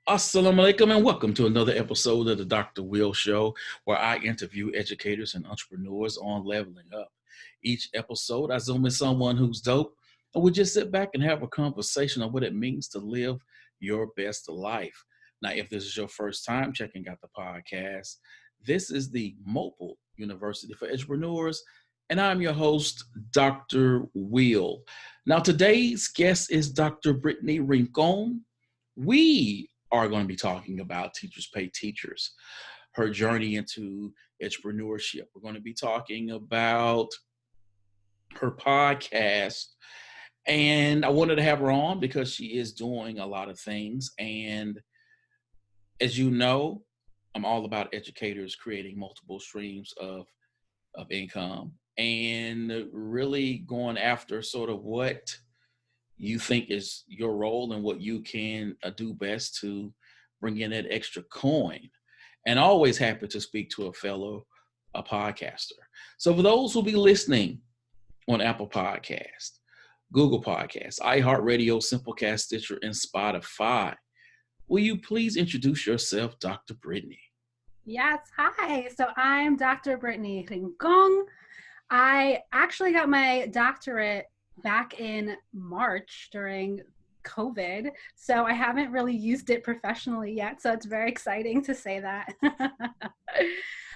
Assalamu alaikum and welcome to another episode of the Dr. Will Show, where I interview educators and entrepreneurs on leveling up. Each episode, I zoom in someone who's dope, and we just sit back and have a conversation on what it means to live your best life. Now, if this is your first time checking out the podcast, this is the Mobile University for Entrepreneurs, and I'm your host, Dr. Will. Now, today's guest is Dr. Brittany Rincon. We are going to be talking about Teachers Pay Teachers, her journey into entrepreneurship. We're going to be talking about her podcast. And I wanted to have her on because she is doing a lot of things. And as you know, I'm all about educators creating multiple streams of income and really going after sort of what you think is your role and what you can do best to bring in that extra coin. And always happy to speak to a fellow podcaster. So for those who'll be listening on Apple Podcast, Google Podcasts, iHeartRadio, Simplecast, Stitcher, and Spotify, will you please introduce yourself, Dr. Brittany? Yes, hi. So I'm Dr. Brittany Rincón. I actually got my doctorate back in March during COVID, so I haven't really used it professionally yet, so it's very exciting to say that.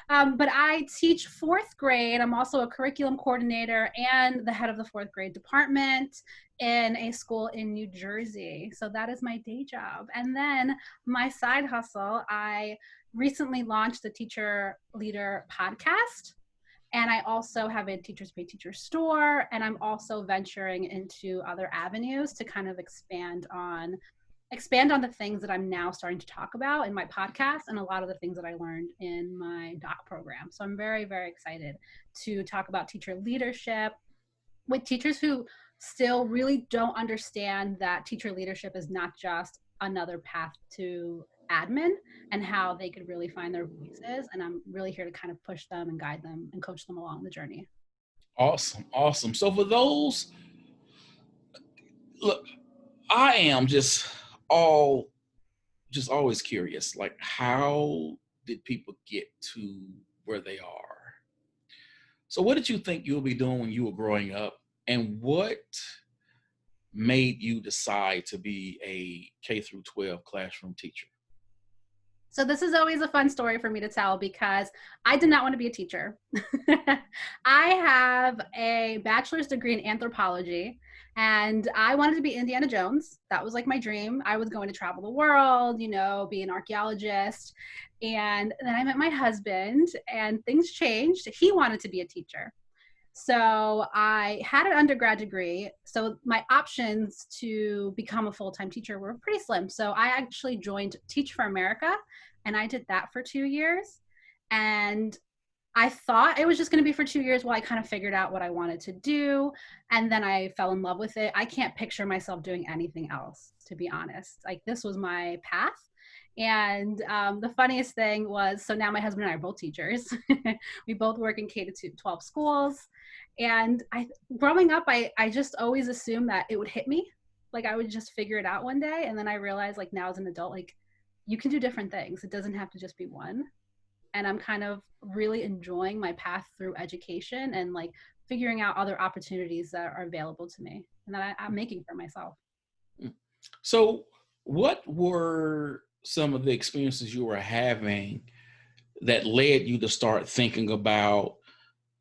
But I teach fourth grade. I'm also a curriculum coordinator and the head of the fourth grade department in a school in New Jersey. So that is my day job. And then my side hustle, I recently launched the Teacher Leader podcast. And I also have a Teachers Pay Teachers store, and I'm also venturing into other avenues to kind of expand on the things that I'm now starting to talk about in my podcast and a lot of the things that I learned in my doc program. So I'm very, very excited to talk about teacher leadership with teachers who still really don't understand that teacher leadership is not just another path to admin and how they could really find their voices. And I'm really here to kind of push them and guide them and coach them along the journey. Awesome. So for those, look, I am just always curious, like how did people get to where they are? So what did you think you'll be doing when you were growing up? And what made you decide to be a K through 12 classroom teacher? So this is always a fun story for me to tell because I did not want to be a teacher. I have a bachelor's degree in anthropology and I wanted to be Indiana Jones. That was like my dream. I was going to travel the world, be an archaeologist. And then I met my husband and things changed. He wanted to be a teacher. So I had an undergrad degree. So my options to become a full-time teacher were pretty slim. So I actually joined Teach for America and I did that for 2 years. And I thought it was just going to be for 2 years while I kind of figured out what I wanted to do. And then I fell in love with it. I can't picture myself doing anything else, to be honest. Like this was my path. And the funniest thing was, so now my husband and I are both teachers. We both work in K-12 schools. And growing up, I just always assumed that it would hit me. Like I would just figure it out one day. And then I realized like now as an adult, like you can do different things. It doesn't have to just be one. And I'm kind of really enjoying my path through education and like figuring out other opportunities that are available to me and that I'm making for myself. So what were some of the experiences you were having that led you to start thinking about,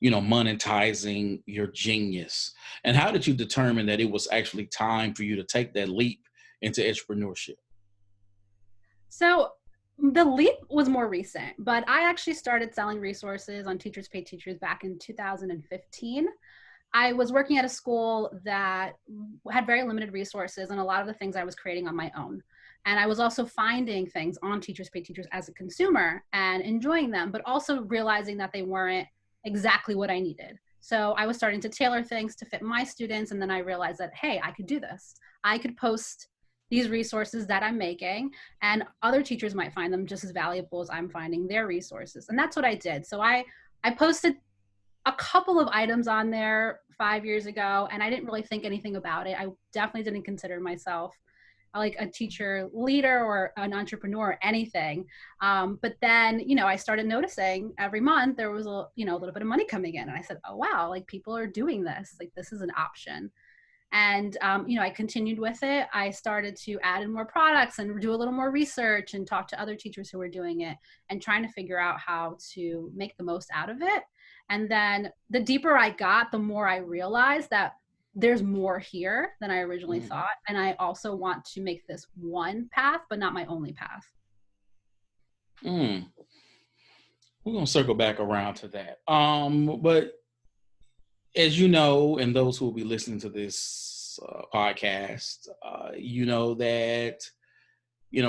monetizing your genius? And how did you determine that it was actually time for you to take that leap into entrepreneurship? So the leap was more recent, but I actually started selling resources on Teachers Pay Teachers back in 2015. I was working at a school that had very limited resources and a lot of the things I was creating on my own. And I was also finding things on Teachers Pay Teachers as a consumer and enjoying them, but also realizing that they weren't exactly what I needed. So I was starting to tailor things to fit my students. And then I realized that, hey, I could do this. I could post these resources that I'm making and other teachers might find them just as valuable as I'm finding their resources. And that's what I did. So I posted a couple of items on there 5 years ago and I didn't really think anything about it. I definitely didn't consider myself like a teacher leader or an entrepreneur or anything. But then, I started noticing every month there was a little bit of money coming in. And I said, oh, wow, like people are doing this. Like this is an option. And, I continued with it. I started to add in more products and do a little more research and talk to other teachers who were doing it and trying to figure out how to make the most out of it. And then the deeper I got, the more I realized that there's more here than I originally thought. And I also want to make this one path, but not my only path. We're going to circle back around to that. But as you know, and those who will be listening to this podcast, you know that,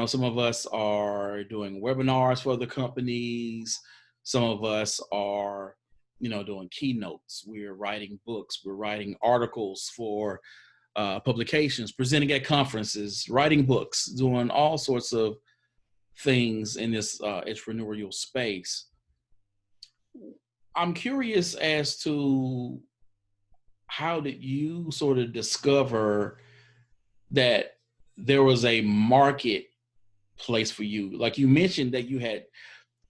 some of us are doing webinars for other companies. Some of us are, doing keynotes. We're writing books. We're writing articles for publications, presenting at conferences, writing books, doing all sorts of things in this entrepreneurial space. I'm curious as to how did you sort of discover that there was a marketplace for you? Like you mentioned that you had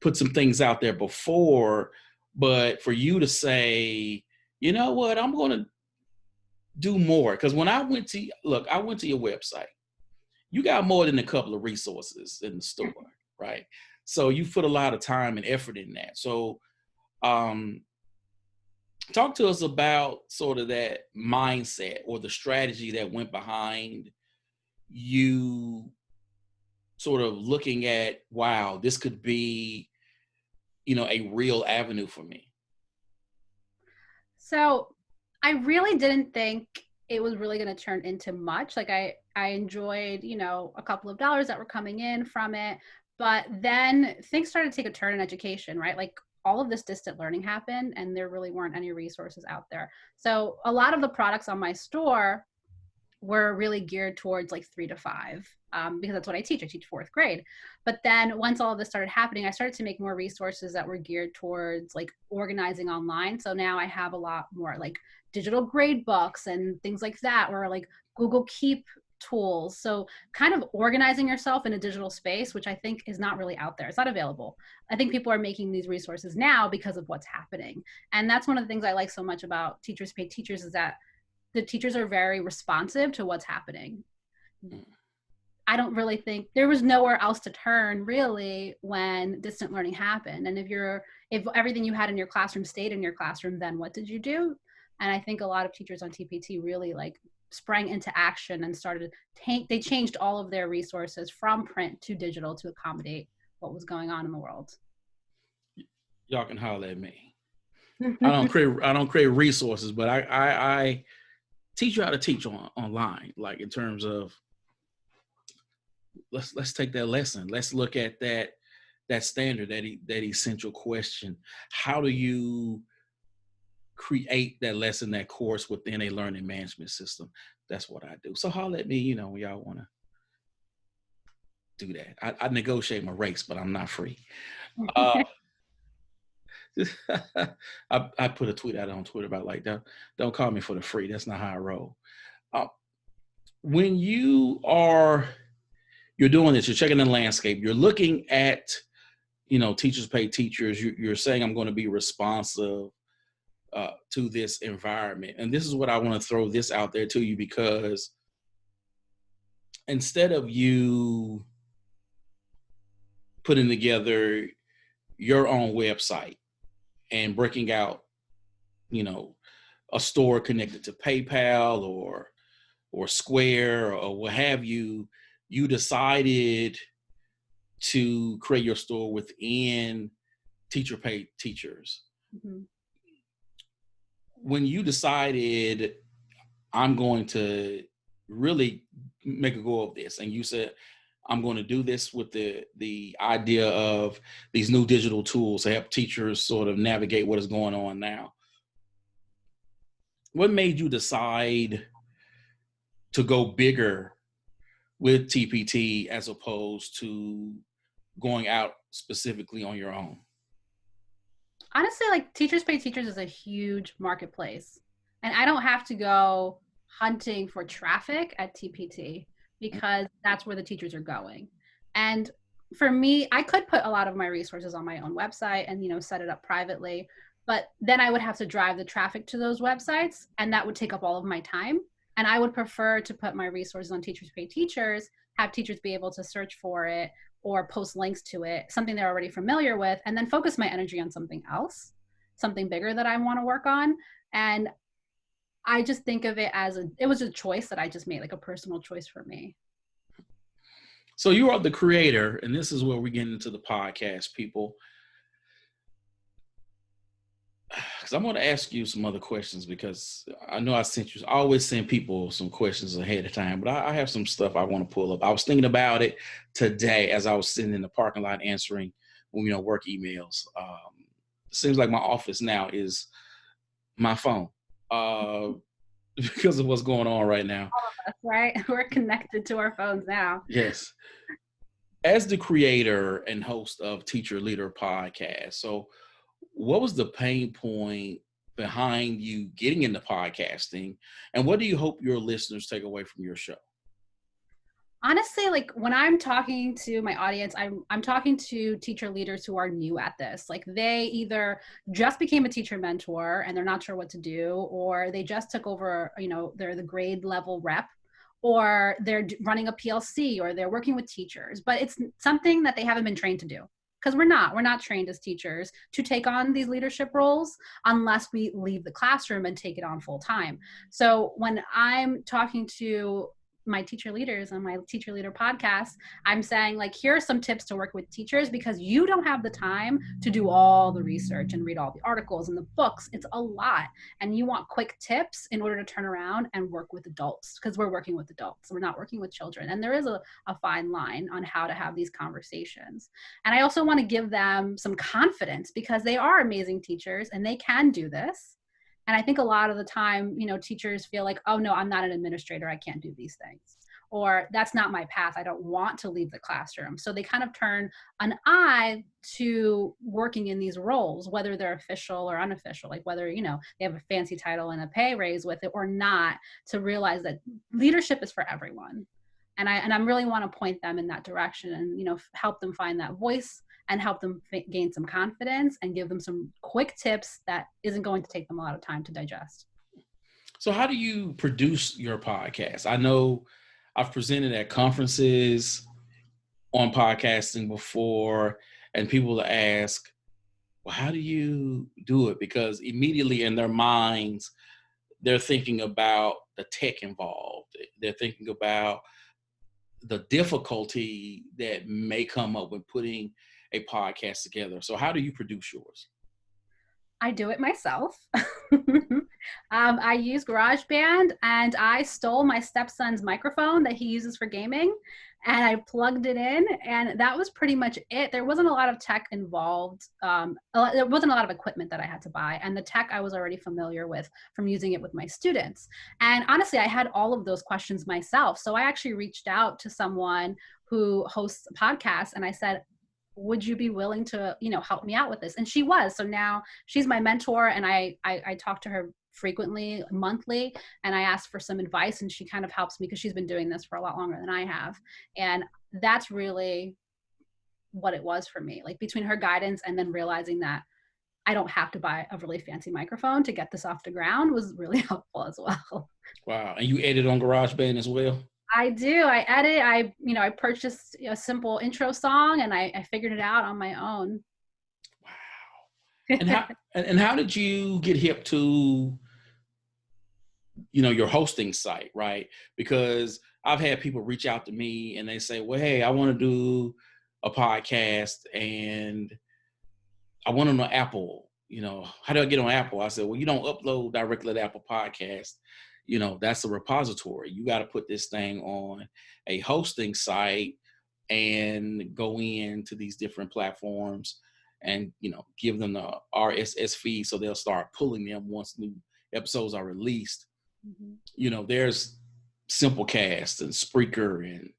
put some things out there before, but for you to say, you know what, I'm going to do more. Because when I went to your website, you got more than a couple of resources in the store, right? So you put a lot of time and effort in that. So talk to us about sort of that mindset or the strategy that went behind you sort of looking at, wow, this could be, a real avenue for me. So I really didn't think it was really going to turn into much. Like I enjoyed, a couple of dollars that were coming in from it, but then things started to take a turn in education, right? Like all of this distant learning happened and there really weren't any resources out there. So a lot of the products on my store were really geared towards like 3 to 5, because that's what I teach. I teach 4th grade. But then once all of this started happening, I started to make more resources that were geared towards like organizing online. So now I have a lot more like digital grade books and things like that, or like Google Keep tools. So kind of organizing yourself in a digital space, which I think is not really out there. It's not available. I think people are making these resources now because of what's happening. And that's one of the things I like so much about Teachers Pay Teachers is that the teachers are very responsive to what's happening. I don't really think there was nowhere else to turn really when distant learning happened. And if everything you had in your classroom stayed in your classroom, then what did you do? And I think a lot of teachers on TPT really like sprang into action and they changed all of their resources from print to digital to accommodate what was going on in the world. Y'all can holler at me. I don't create resources, but I teach you how to teach online, like in terms of let's take that lesson. Let's look at that standard, that essential question. How do you create that lesson, that course within a learning management system? That's what I do. So holler at me, when y'all want to do that. I negotiate my rates, but I'm not free. I put a tweet out on Twitter about like, don't call me for the free. That's not how I roll. When you're doing this, you're checking the landscape, you're looking at, Teachers Pay Teachers, you're saying I'm going to be responsive to this environment. And this is what I want to throw this out there to you, because instead of you putting together your own website and breaking out, a store connected to PayPal or Square or what have you, you decided to create your store within Teacher Pay Teachers. Mm-hmm. When you decided, I'm going to really make a go of this, and you said, I'm going to do this with the idea of these new digital tools to help teachers sort of navigate what is going on now. What made you decide to go bigger with TPT as opposed to going out specifically on your own? Honestly, like Teachers Pay Teachers is a huge marketplace, and I don't have to go hunting for traffic at TPT. because that's where the teachers are going. And for me, I could put a lot of my resources on my own website and, set it up privately, but then I would have to drive the traffic to those websites, and that would take up all of my time. And I would prefer to put my resources on Teachers Pay Teachers, have teachers be able to search for it or post links to it, something they're already familiar with, and then focus my energy on something else, something bigger that I want to work on. And I just think of it as it was a choice that I just made, like a personal choice for me. So you are the creator, and this is where we get into the podcast, people. Because I'm going to ask you some other questions, because I know I always send people some questions ahead of time, but I have some stuff I want to pull up. I was thinking about it today as I was sitting in the parking lot answering, work emails. Seems like my office now is my phone because of what's going on right now. All of us, right? We're connected to our phones now. Yes. As the creator and host of Teacher Leader Podcast, so what was the pain point behind you getting into podcasting, and what do you hope your listeners take away from your show? Honestly, like when I'm talking to my audience, I'm talking to teacher leaders who are new at this. Like they either just became a teacher mentor and they're not sure what to do, or they just took over, they're the grade level rep, or they're running a PLC, or they're working with teachers, but it's something that they haven't been trained to do. Because we're not trained as teachers to take on these leadership roles unless we leave the classroom and take it on full time. So when I'm talking to my teacher leaders on my Teacher Leader podcast, I'm saying, like, here are some tips to work with teachers, because you don't have the time to do all the research and read all the articles and the books. It's a lot. And you want quick tips in order to turn around and work with adults, because we're working with adults. We're not working with children. And there is a fine line on how to have these conversations. And I also want to give them some confidence, because they are amazing teachers and they can do this. And I think a lot of the time, teachers feel like, oh no, I'm not an administrator, I can't do these things. Or that's not my path, I don't want to leave the classroom. So they kind of turn an eye to working in these roles, whether they're official or unofficial, like whether, they have a fancy title and a pay raise with it or not, to realize that leadership is for everyone. And I really want to point them in that direction and, help them find that voice and help them gain some confidence and give them some quick tips that isn't going to take them a lot of time to digest. So how do you produce your podcast? I know I've presented at conferences on podcasting before, and people ask, well, how do you do it? Because immediately in their minds, they're thinking about the tech involved. They're thinking about the difficulty that may come up when putting a podcast together. So how do you produce yours? I do it myself. I use GarageBand, and I stole my stepson's microphone that he uses for gaming, and I plugged it in, and that was pretty much it. There wasn't a lot of tech involved. There wasn't a lot of equipment that I had to buy, and the tech I was already familiar with from using it with my students. And honestly, I had all of those questions myself. So I actually reached out to someone who hosts a podcast, and I said, would you be willing to, help me out with this? And she was. So now she's my mentor, and I talk to her frequently, monthly, and I ask for some advice, and she kind of helps me because she's been doing this for a lot longer than I have. And that's really what it was for me, like between her guidance and then realizing that I don't have to buy a really fancy microphone to get this off the ground was really helpful as well. Wow. And you edit on GarageBand as well? I do. I edit. I purchased a simple intro song, and I figured it out on my own. Wow. And how did you get hip to, your hosting site, right? Because I've had people reach out to me and they say, well, hey, I want to do a podcast and I want on Apple. How do I get on Apple? I said, well, you don't upload directly to Apple Podcast. That's a repository. You got to put this thing on a hosting site and go into these different platforms and, give them the RSS feed so they'll start pulling them once new episodes are released. Mm-hmm. There's Simplecast and Spreaker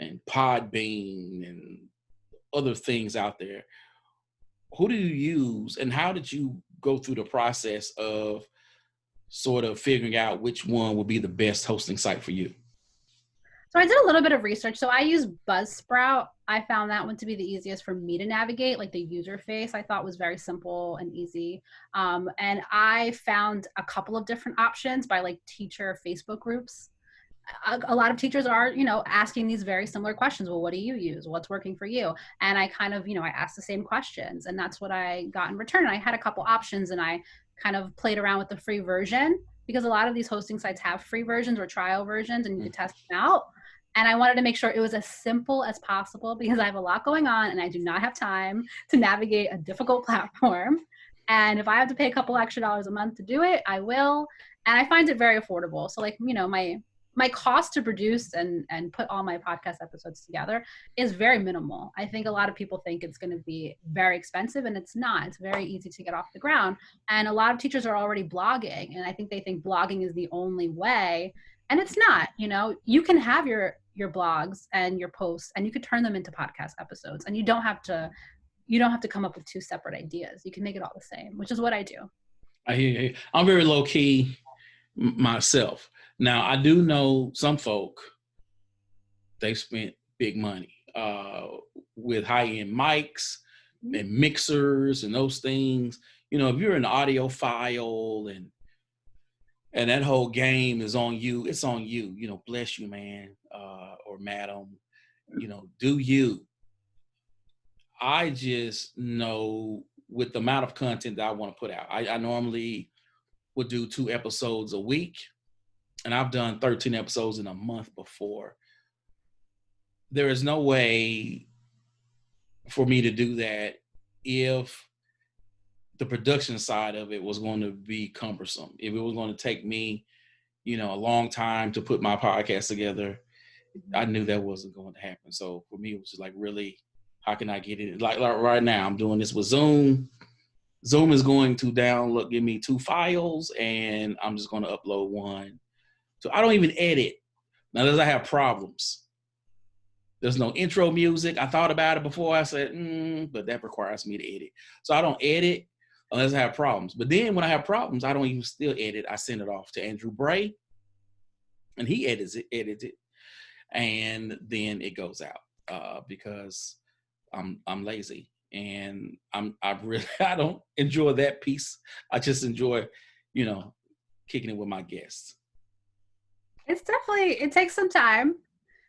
and Podbean and other things out there. Who do you use, and how did you go through the process of sort of figuring out which one would be the best hosting site for you? So I did a little bit of research. So I use Buzzsprout. I found that one to be the easiest for me to navigate, like the user face I thought was very simple and easy. And I found a couple of different options by like teacher Facebook groups. A lot of teachers are, asking these very similar questions. Well, what do you use? What's working for you? And I kind of, I asked the same questions, and that's what I got in return. And I had a couple options, and I kind of played around with the free version, because a lot of these hosting sites have free versions or trial versions, and you can test them out. And I wanted to make sure it was as simple as possible, because I have a lot going on and I do not have time to navigate a difficult platform. And if I have to pay a couple extra dollars a month to do it, I will. And I find it very affordable. So like, my cost to produce and put all my podcast episodes together is very minimal. I think a lot of people think it's going to be very expensive, and it's not. It's very easy to get off the ground. And a lot of teachers are already blogging, and I think they think blogging is the only way. And it's not. You can have your blogs and your posts, and you could turn them into podcast episodes, and you don't have to come up with two separate ideas. You can make it all the same, which is what I do. I hear you. I'm very low key myself. Now, I do know some folk, they spent big money with high-end mics and mixers and those things. If you're an audiophile and that whole game is on you, it's on you. Bless you, man, or madam. Do you. I just know with the amount of content that I want to put out, I normally would do 2 episodes a week. And I've done 13 episodes in a month before. There is no way for me to do that if the production side of it was going to be cumbersome. If it was going to take me, a long time to put my podcast together, I knew that wasn't going to happen. So for me, it was just like, really, how can I get it? Like right now, I'm doing this with Zoom. Zoom is going to give me 2 files, and I'm just going to upload one. So I don't even edit. Now, I have problems. There's no intro music. I thought about it before. I said, but that requires me to edit. So I don't edit unless I have problems. But then when I have problems, I don't even still edit. I send it off to Andrew Bray, and he edits it, and then it goes out because I'm lazy, and I don't enjoy that piece. I just enjoy, kicking it with my guests. It takes some time.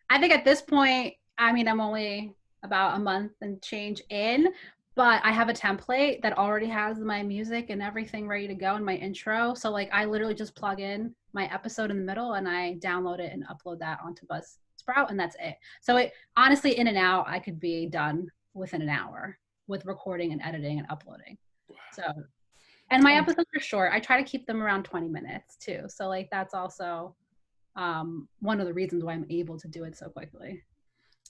I think at this point, I'm only about a month and change in, but I have a template that already has my music and everything ready to go in my intro. So like I literally just plug in my episode in the middle, and I download it and upload that onto Buzzsprout, and that's it. So it honestly, in and out, I could be done within an hour with recording and editing and uploading. So, and my episodes are short. I try to keep them around 20 minutes too. So like that's also one of the reasons why I'm able to do it so quickly.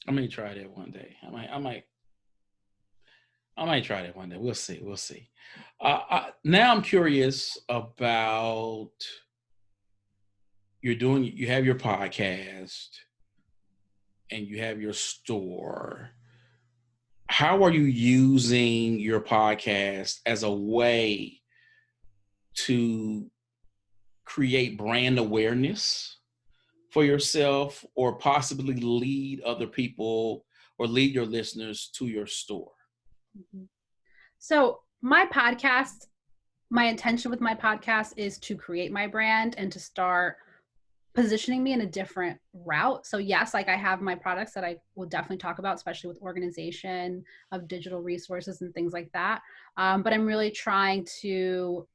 I may try that one day. I might try that one day. We'll see. Now I'm curious about you have your podcast and you have your store. How are you using your podcast as a way to create brand awareness for yourself, or possibly lead other people or lead your listeners to your store? Mm-hmm. So my intention with my podcast is to create my brand and to start positioning me in a different route. So yes, like I have my products that I will definitely talk about, especially with organization of digital resources and things like that. But I'm really trying to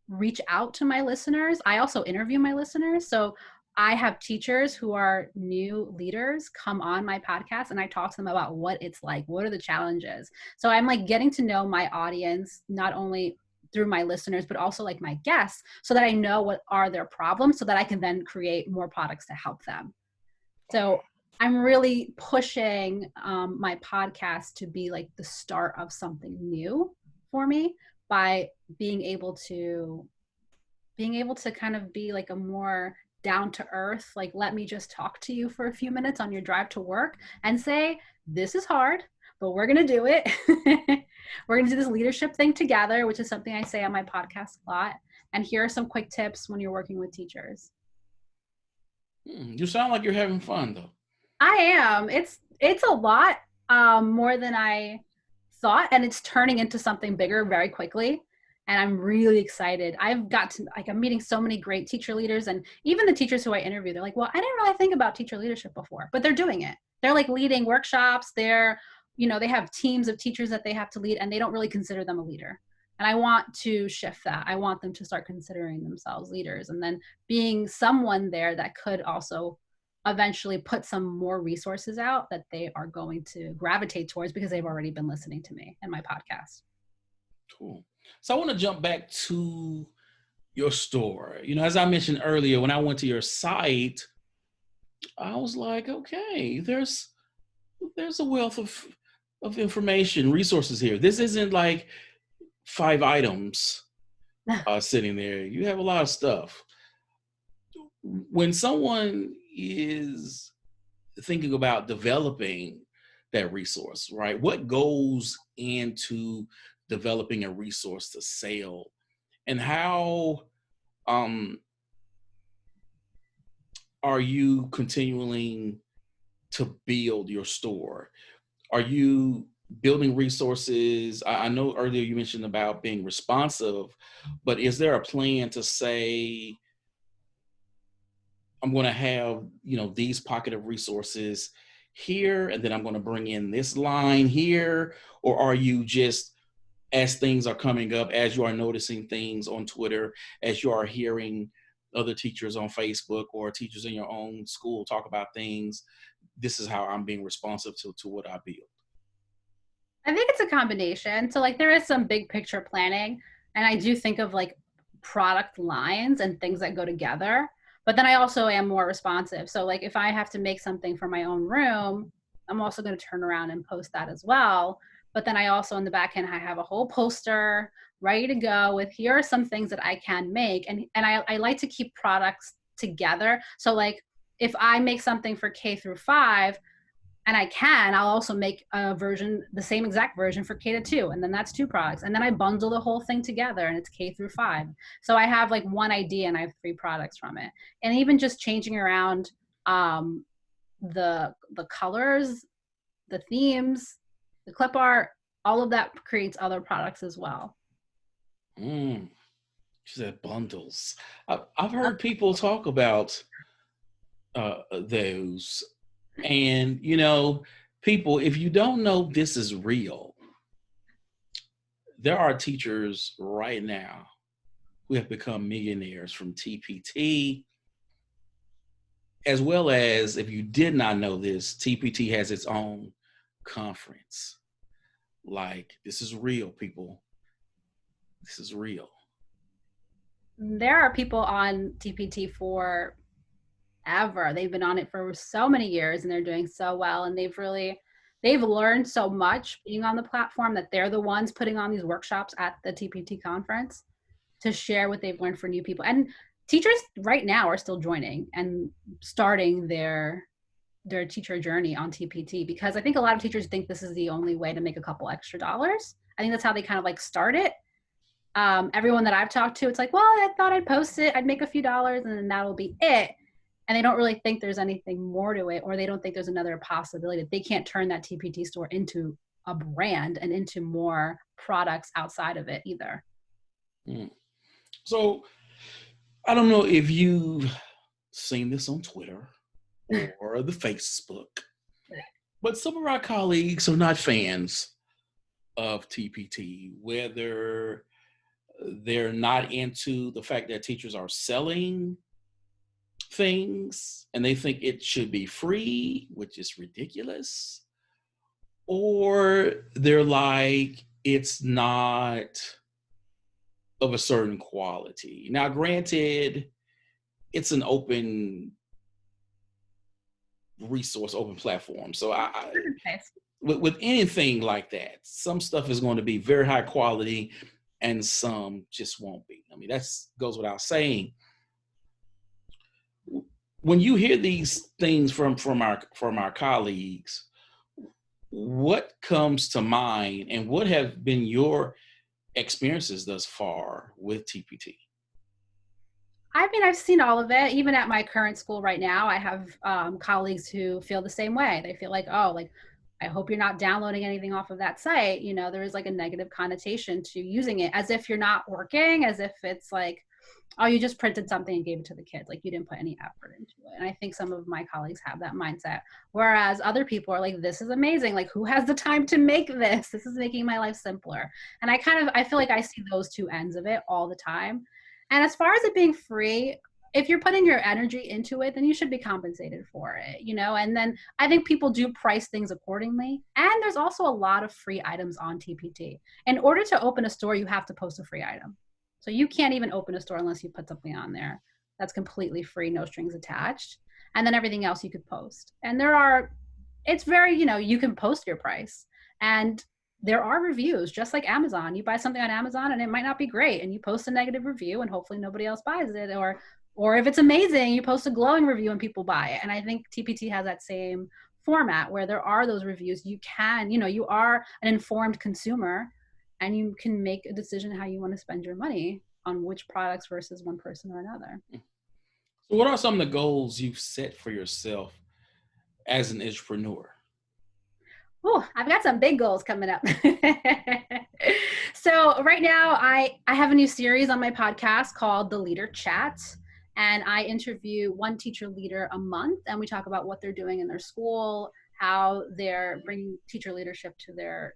reach out to my listeners. I also interview my listeners. So I have teachers who are new leaders come on my podcast, and I talk to them about what it's like. What are the challenges? So I'm like getting to know my audience, not only through my listeners, but also like my guests, so that I know what are their problems, so that I can then create more products to help them. So I'm really pushing my podcast to be like the start of something new for me, by being able to kind of be like a more down to earth, like, let me just talk to you for a few minutes on your drive to work and say, this is hard, but we're going to do it. We're going to do this leadership thing together, which is something I say on my podcast a lot. And here are some quick tips when you're working with teachers. You sound like you're having fun though. I am. It's a lot more than I thought, and it's turning into something bigger very quickly. And I'm really excited. I've got to like I'm meeting so many great teacher leaders, and even the teachers who I interview, they're like, "Well, I didn't really think about teacher leadership before," but they're doing it. They're like leading workshops. They have teams of teachers that they have to lead, and they don't really consider them a leader. And I want to shift that. I want them to start considering themselves leaders, and then being someone there that could also eventually put some more resources out that they are going to gravitate towards because they've already been listening to me and my podcast. Cool. So I want to jump back to your store. As I mentioned earlier, when I went to your site, I was like, okay, there's a wealth of information, resources here. This isn't like 5 items sitting there. You have a lot of stuff. When someone is thinking about developing that resource, right? What goes into developing a resource to sell, and how are you continuing to build your store? Are you building resources? I know earlier you mentioned about being responsive, but is there a plan to say, I'm going to have, these pocket of resources here, and then I'm going to bring in this line here? Or are you just, as things are coming up, as you are noticing things on Twitter, as you are hearing other teachers on Facebook or teachers in your own school talk about things, this is how I'm being responsive to what I build? I think it's a combination. So like there is some big picture planning, and I do think of like product lines and things that go together. But then I also am more responsive. So like if I have to make something for my own room, I'm also going to turn around and post that as well. But then I also in the back end I have a whole poster ready to go with here are some things that I can make. And I like to keep products together. So like if I make something for K through 5, and I'll also make a version, the same exact version for K to 2. And then that's 2 products. And then I bundle the whole thing together and it's K through 5. So I have like one idea and I have 3 products from it. And even just changing around the colors, the themes, the clip art, all of that creates other products as well. She said bundles. I've heard people talk about those. And, people, if you don't know this is real, there are teachers right now who have become millionaires from TPT, as well as, if you did not know this, TPT has its own conference. Like, this is real, people. This is real. There are people on TPT for ever. They've been on it for so many years and they're doing so well, and they've learned so much being on the platform that they're the ones putting on these workshops at the TPT conference to share what they've learned for new people. And teachers right now are still joining and starting their teacher journey on TPT, because I think a lot of teachers think this is the only way to make a couple extra dollars. I think that's how they kind of like start it. Everyone that I've talked to, it's like, well, I thought I'd post it, I'd make a few dollars, and then that'll be it. And they don't really think there's anything more to it, or they don't think there's another possibility. They can't turn that TPT store into a brand and into more products outside of it either. So I don't know if you've seen this on Twitter or the Facebook, but some of our colleagues are not fans of TPT, whether they're not into the fact that teachers are selling things and they think it should be free, which is ridiculous, or they're like, it's not of a certain quality. Now, granted, it's an open resource, open platform. So with anything like that, some stuff is going to be very high quality and some just won't be. I mean, that goes without saying. When you hear these things from our colleagues, what comes to mind, and what have been your experiences thus far with TPT? I mean, I've seen all of it. Even at my current school right now, I have colleagues who feel the same way. They feel like, oh, like, I hope you're not downloading anything off of that site. You know, there is like a negative connotation to using it as if you're not working, as if it's like, oh, you just printed something and gave it to the kids. Like you didn't put any effort into it. And I think some of my colleagues have that mindset. Whereas other people are like, this is amazing. Like who has the time to make this? This is making my life simpler. And I feel like I see those two ends of it all the time. And as far as it being free, if you're putting your energy into it, then you should be compensated for it, you know? And then I think people do price things accordingly. And there's also a lot of free items on TPT. In order to open a store, you have to post a free item. So you can't even open a store unless you put something on there that's completely free, no strings attached. And then everything else you could post. And it's very, you know, you can post your price. And there are reviews, just like Amazon. You buy something on Amazon and it might not be great. And you post a negative review and hopefully nobody else buys it. Or if it's amazing, you post a glowing review and people buy it. And I think TPT has that same format where there are those reviews. You can, you know, you are an informed consumer and you can make a decision how you want to spend your money on which products versus one person or another. So what are some of the goals you've set for yourself as an entrepreneur? Oh, I've got some big goals coming up. So right now I have a new series on my podcast called The Leader Chat. And I interview one teacher leader a month and we talk about what they're doing in their school, how they're bringing teacher leadership to their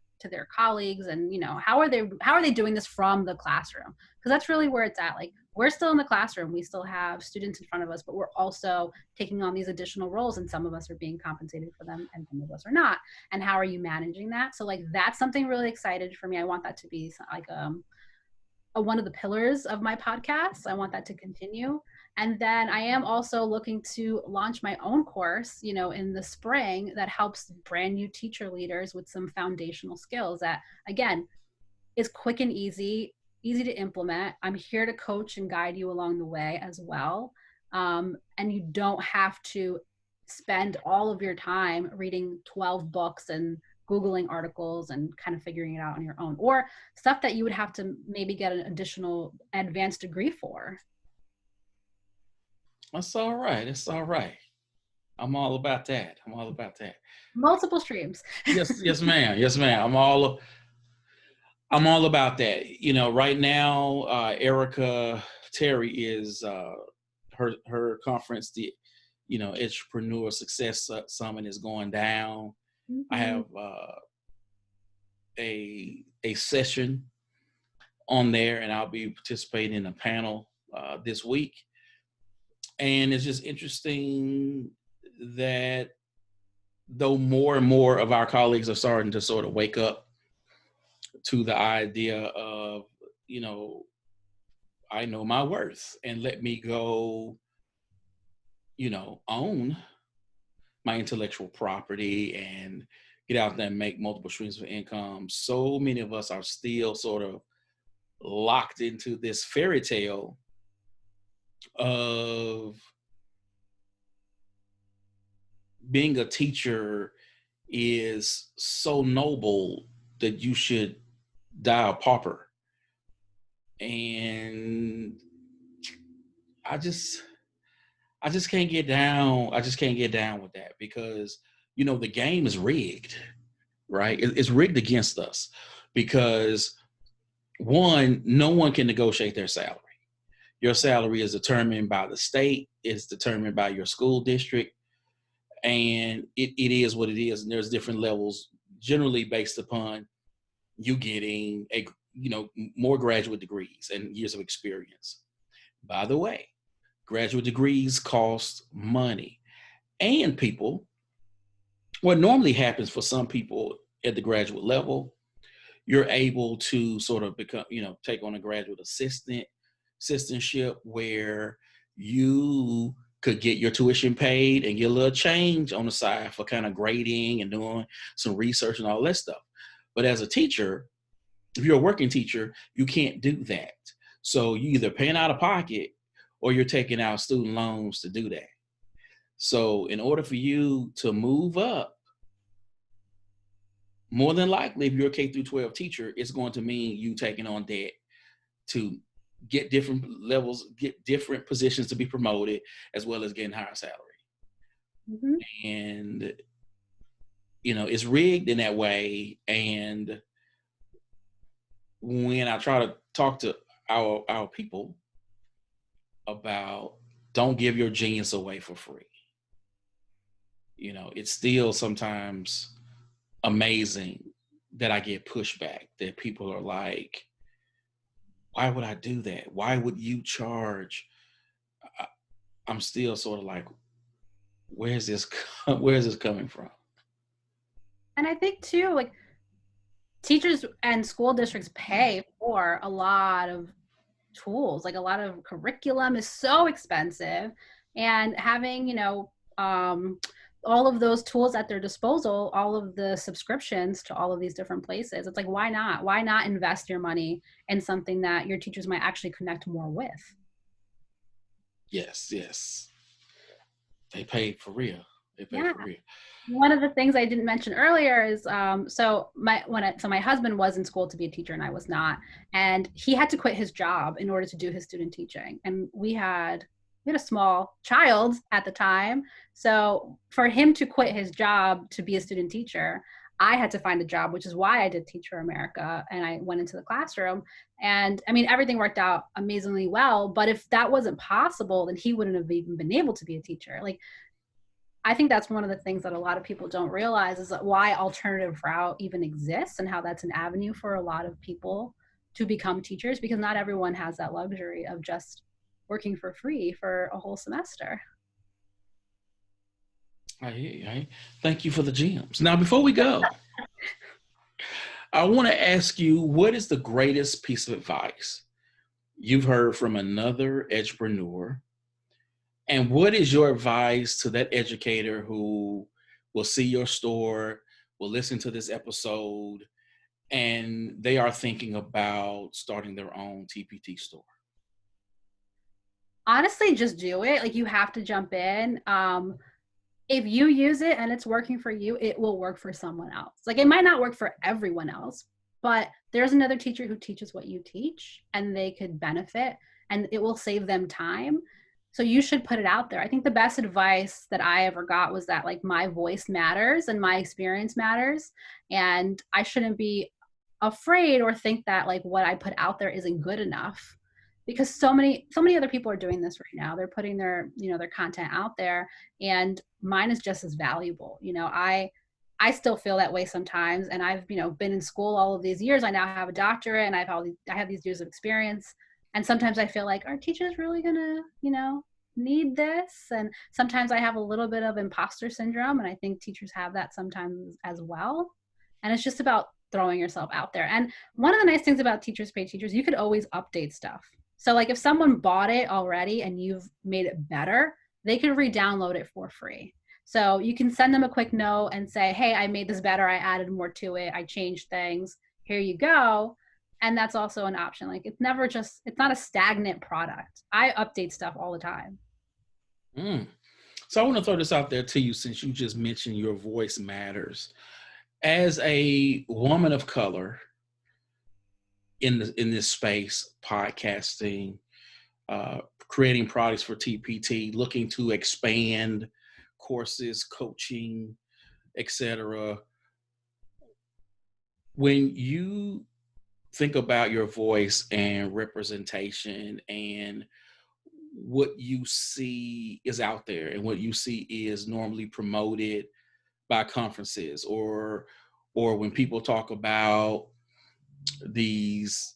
colleagues, and you know, how are they doing this from the classroom, because that's really where it's at. Like we're still in the classroom, we still have students in front of us, but we're also taking on these additional roles and some of us are being compensated for them and some of us are not. And how are you managing that? So like that's something really excited for me. I want that to be like one of the pillars of my podcast. I want that to continue. And then I am also looking to launch my own course, you know, in the spring that helps brand new teacher leaders with some foundational skills that, again, is quick and easy to implement. I'm here to coach and guide you along the way as well. And you don't have to spend all of your time reading 12 books and Googling articles and kind of figuring it out on your own, or stuff that you would have to maybe get an additional advanced degree for. That's all right. It's all right. I'm all about that. Multiple streams. Yes, ma'am. Yes, ma'am. I'm all about that. You know, right now, Erica Terry is her conference, the Entrepreneur Success Summit is going down. Mm-hmm. I have a session on there, and I'll be participating in a panel this week. And it's just interesting that though more and more of our colleagues are starting to sort of wake up to the idea of, you know, I know my worth and let me go, you know, own my intellectual property and get out there and make multiple streams of income. So many of us are still sort of locked into this fairy tale of being a teacher is so noble that you should die a pauper. And I just can't get down. I just can't get down with that because, you know, the game is rigged, right? It's rigged against us because one, no one can negotiate their salary. Your salary is determined by the state. It's determined by your school district. And it is what it is. And there's different levels generally based upon you getting more graduate degrees and years of experience. By the way, graduate degrees cost money. And people, what normally happens for some people at the graduate level, you're able to sort of become, take on a graduate assistantship where you could get your tuition paid and get a little change on the side for kind of grading and doing some research and all that stuff. But as a teacher, if you're a working teacher, you can't do that. So you either paying out of pocket or you're taking out student loans to do that. So in order for you to move up, more than likely, if you're a K through 12 teacher, it's going to mean you taking on debt to get different levels, get different positions to be promoted, as well as getting higher salary. Mm-hmm. And, it's rigged in that way. And when I try to talk to our people about don't give your genius away for free, it's still sometimes amazing that I get pushback, that people are like, why would I do that? Why would you charge? I'm still sort of like, where's this coming from? And I think too, like teachers and school districts pay for a lot of tools, like a lot of curriculum is so expensive, and having all of those tools at their disposal, all of the subscriptions to all of these different places, it's like, why not invest your money in something that your teachers might actually connect more with? Yes, they pay for real. Yeah. One of the things I didn't mention earlier is so my husband was in school to be a teacher and I was not, and he had to quit his job in order to do his student teaching, and we had a small child at the time, so for him to quit his job to be a student teacher, I had to find a job, which is why I did Teach for America, and I went into the classroom. And I mean, everything worked out amazingly well, but if that wasn't possible, then he wouldn't have even been able to be a teacher. Like, I think that's one of the things that a lot of people don't realize is that why alternative route even exists and how that's an avenue for a lot of people to become teachers, because not everyone has that luxury of just working for free for a whole semester. I hear you. Thank you for the gems. Now, before we go, I want to ask you, what is the greatest piece of advice you've heard from another edupreneur? And what is your advice to that educator who will see your store, will listen to this episode, and they are thinking about starting their own TPT store? Honestly, just do it. Like, you have to jump in. If you use it and it's working for you, it will work for someone else. Like, it might not work for everyone else, but there's another teacher who teaches what you teach and they could benefit, and it will save them time. So you should put it out there. I think the best advice that I ever got was that, like, my voice matters and my experience matters, and I shouldn't be afraid or think that like what I put out there isn't good enough, because so many other people are doing this right now. They're putting their their content out there, and mine is just as valuable. I still feel that way sometimes, and I've been in school all of these years. I now have a doctorate and I have these years of experience, and sometimes I feel like, are teachers really gonna need this? And sometimes I have a little bit of imposter syndrome, and I think teachers have that sometimes as well. And it's just about throwing yourself out there. And one of the nice things about Teachers Pay Teachers, you could always update stuff. So like, if someone bought it already and you've made it better, they can re-download it for free. So you can send them a quick note and say, hey, I made this better. I added more to it. I changed things. Here you go. And that's also an option. Like, it's not a stagnant product. I update stuff all the time. So I want to throw this out there to you, since you just mentioned your voice matters. As a woman of color in this space, podcasting, creating products for TPT, looking to expand courses, coaching, etc. When you think about your voice and representation and what you see is out there and what you see is normally promoted by conferences, or when people talk about these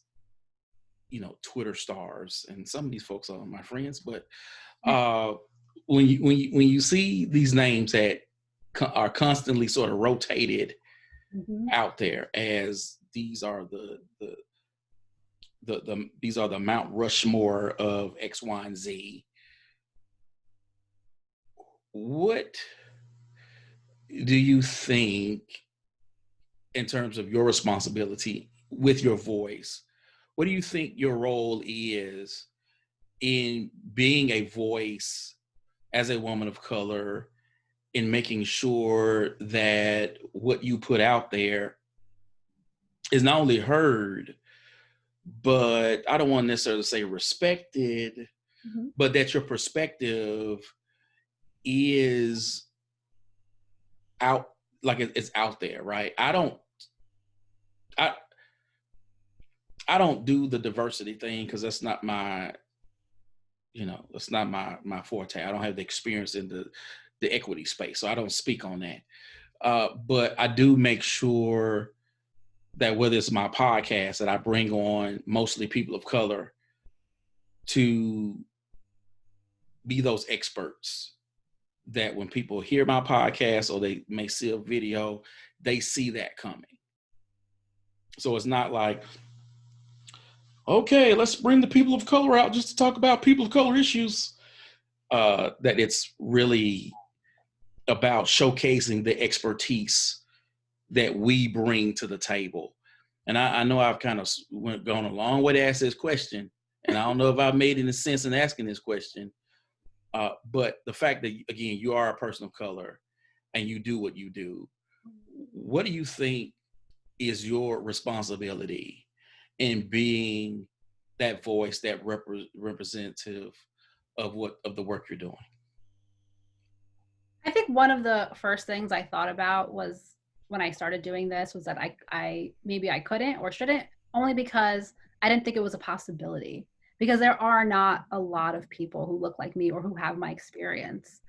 Twitter stars, and some of these folks are my friends, but when you see these names that are constantly sort of rotated out there as these are these are the Mount Rushmore of X, Y, and Z, what do you think, in terms of your responsibility with your voice, what do you think your role is in being a voice as a woman of color, in making sure that what you put out there is not only heard, but I don't want to necessarily say respected, Mm-hmm. but that your perspective is out, like it's out there, right? I I don't do the diversity thing because that's not my, that's not my forte. I don't have the experience in the equity space, so I don't speak on that. But I do make sure that whether it's my podcast that I bring on mostly people of color to be those experts that when people hear my podcast or they may see a video, they see that coming. So it's not like, okay, let's bring the people of color out just to talk about people of color issues. That it's really about showcasing the expertise that we bring to the table. And I know I've kind of gone a long way to ask this question, and I don't know if I've made any sense in asking this question. But the fact that, again, you are a person of color and you do what you do, what do you think is your responsibility in being that voice, that representative of the work you're doing? I think one of the first things I thought about was when I started doing this was that I maybe I couldn't or shouldn't, only because I didn't think it was a possibility, because there are not a lot of people who look like me or who have my experience.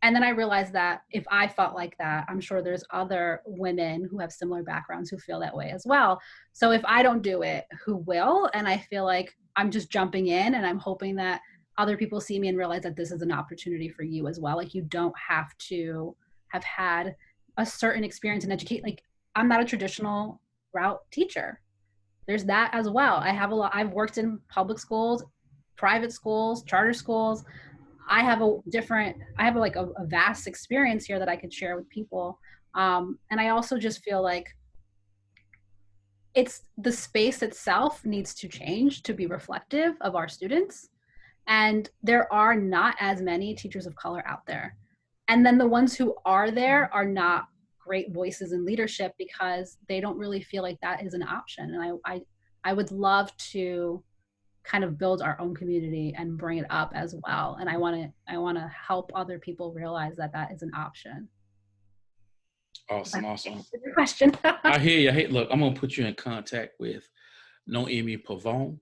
And then I realized that if I felt like that, I'm sure there's other women who have similar backgrounds who feel that way as well. So if I don't do it, who will? And I feel like I'm just jumping in, and I'm hoping that other people see me and realize that this is an opportunity for you as well. Like, you don't have to have had a certain experience in educate. Like, I'm not a traditional route teacher. There's that as well. I've worked in public schools, private schools, charter schools. I have like a vast experience here that I could share with people. And I also just feel like it's the space itself needs to change to be reflective of our students. And there are not as many teachers of color out there. And then the ones who are there are not great voices in leadership because they don't really feel like that is an option. And I would love to kind of build our own community and bring it up as well. And I want to help other people realize that that is an option. Awesome. Good question. I hear you. Hey, look, I'm gonna put you in contact with Noemi Pavone.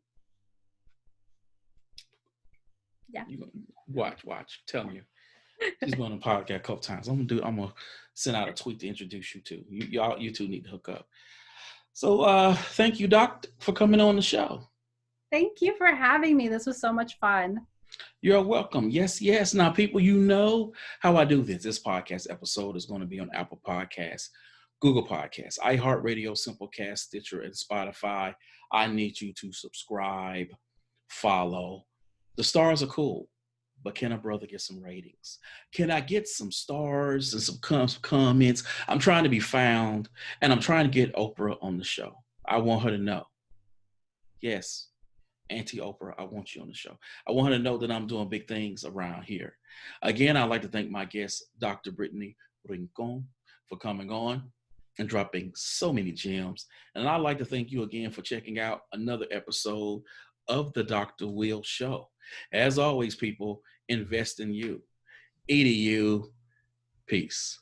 Yeah. Watch. Tell you. She's been on the podcast a couple times. I'm gonna send out a tweet to introduce you to. You two need to hook up. So thank you, Doc, for coming on the show. Thank you for having me. This was so much fun. You're welcome. Yes. Now, people, you know how I do this. This podcast episode is going to be on Apple Podcasts, Google Podcasts, iHeartRadio, Simplecast, Stitcher, and Spotify. I need you to subscribe, follow. The stars are cool, but can a brother get some ratings? Can I get some stars and some comments? I'm trying to be found, and I'm trying to get Oprah on the show. I want her to know. Yes. Auntie Oprah, I want you on the show. I want her to know that I'm doing big things around here. Again, I'd like to thank my guest, Dr. Brittany Rincon, for coming on and dropping so many gems. And I'd like to thank you again for checking out another episode of the Dr. Will Show. As always, people, invest in you. EDU. Peace.